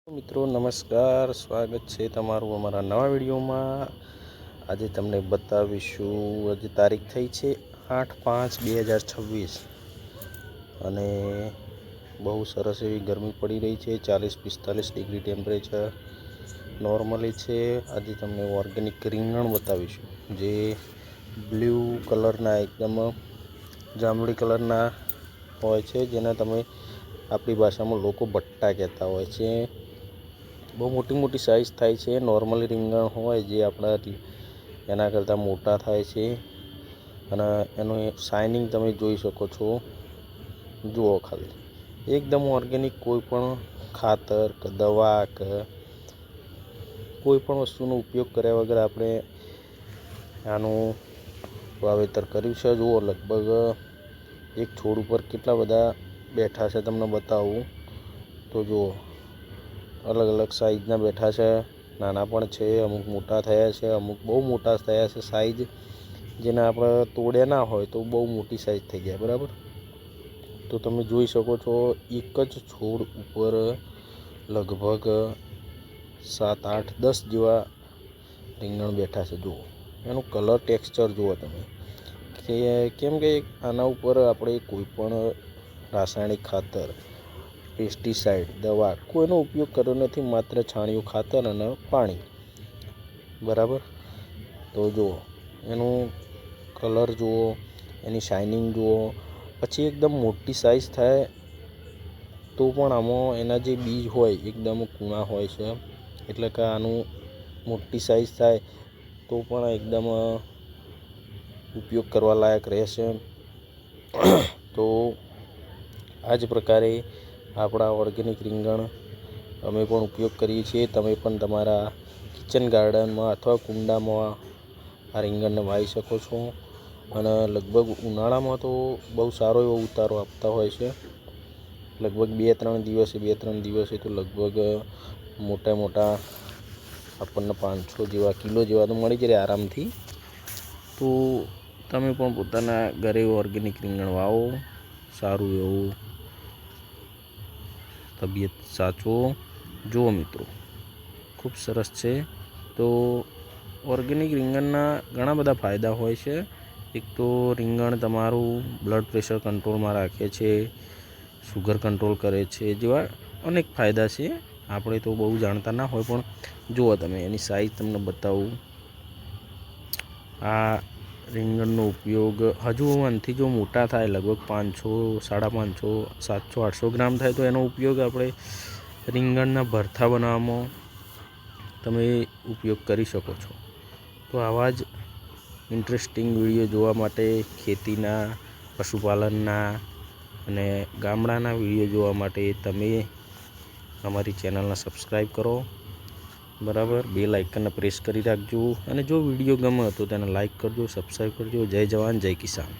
મિત્રો નમસ્કાર, સ્વાગત છે તમારું અમારા નવા વિડીયોમાં। આજે તમને બતાવીશું, આજે તારીખ થઈ છે 8/5/2026 અને બહુ સરસ એવી ગરમી પડી રહી છે। 40-45 ડિગ્રી ટેમ્પરેચર નોર્મલી છે। આજે તમને ઓર્ગેનિક રીંગણ બતાવીશું, જે બ્લુ કલરના એકદમ જાંબલી કલરના હોય છે, જેને તમે આપણી ભાષામાં લોકો ભટ્ટા કહેતા હોય છે। બહુ મોટી મોટી સાઈઝ થાય છે। નોર્મલી રીંગણ હોય જે આપણા એના કરતાં મોટા થાય છે અને એનું શાઇનિંગ તમે જોઈ શકો છો। જુઓ ખાલી એકદમ ઓર્ગેનિક, કોઈ પણ ખાતર કે દવા કે કોઈ પણ વસ્તુનો ઉપયોગ કર્યા વગર આપણે આનું વાવેતર કર્યું છે। જુઓ લગભગ એક છોડ ઉપર કેટલા બધા બેઠા છે તમને બતાવું તો જુઓ અલગ અલગ સાઈઝના બેઠા છે। નાના પણ છે, અમુક મોટા થયા છે, અમુક બહુ મોટા થયા છે। સાઈઝ જેને આપણે તોડ્યા ના હોય તો બહુ મોટી સાઈઝ થઈ જાય, બરાબર। તો તમે જોઈ શકો છો એક જ છોડ ઉપર લગભગ 7, 8, 10 જેવા રીંગણ બેઠા છે। જુઓ એનું કલર ટેક્સચર જુઓ તમે, કે કેમ કે આના ઉપર આપણે કોઈ પણ રાસાયણિક ખાતર, પેસ્ટિસાઇડ, દવા કોઈનો ઉપયોગ કર્યો નથી, માત્ર છાણિયું ખાતર અને પાણી, બરાબર। તો જુઓ એનું કલર જુઓ, એની શાઇનિંગ જુઓ। પછી એકદમ મોટી સાઈઝ થાય તો પણ આમાં એના જે બીજ હોય એકદમ કૂણા હોય છે, એટલે કે આનું મોટી સાઈઝ થાય તો પણ એકદમ ઉપયોગ કરવા લાયક રહેશે। તો આ જ પ્રકારે આપણા ઓર્ગેનિક રીંગણ અમે પણ ઉપયોગ કરીએ છીએ। તમે પણ તમારા કિચન ગાર્ડનમાં અથવા કુંડામાં આ રીંગણને વાવી શકો છો અને લગભગ ઉનાળામાં તો બહુ સારો એવો ઉતારો આપતા હોય છે। લગભગ 2-3 દિવસે તો લગભગ મોટા મોટા આપણને 500 જેવા કિલો જેવા તો મળી જાય આરામથી। તો તમે પણ પોતાના ઘરે ઓર્ગેનિક રીંગણ વાવો, સારું એવું તબિયત સાચવો। જુઓ મિત્રો ખૂબ સરસ છે। તો ઓર્ગેનિક રીંગણના ઘણા બધા ફાયદા હોય છે। એક તો રીંગણ તમારું બ્લડ પ્રેશર કંટ્રોલમાં રાખે છે, શુગર કંટ્રોલ કરે છે, જેવા અનેક ફાયદા છે। આપણે તો બહુ જાણતા ના હોય, પણ જુઓ તમે એની સાઈઝ તમને બતાવું। આ રીંગણનો ઉપયોગ હજુ આનાથી જો મોટા થાય, લગભગ 500, 550, 700, 800 ગ્રામ થાય તો એનો ઉપયોગ આપણે રીંગણના ભરથા બનાવવામાં તમે ઉપયોગ કરી શકો છો। તો આવા જ ઇન્ટરેસ્ટિંગ વિડીયો જોવા માટે, ખેતીના, પશુપાલનના અને ગામડાના વિડીયો જોવા માટે તમે અમારી ચેનલને સબસ્ક્રાઈબ કરો, બરાબર। બેલ આઇકનને પ્રેસ કરી રાખજો અને જો વિડીયો ગમે તો તેને લાઈક કરજો, સબસ્ક્રાઈબ કરજો। જય જવાન, જય કિસાન।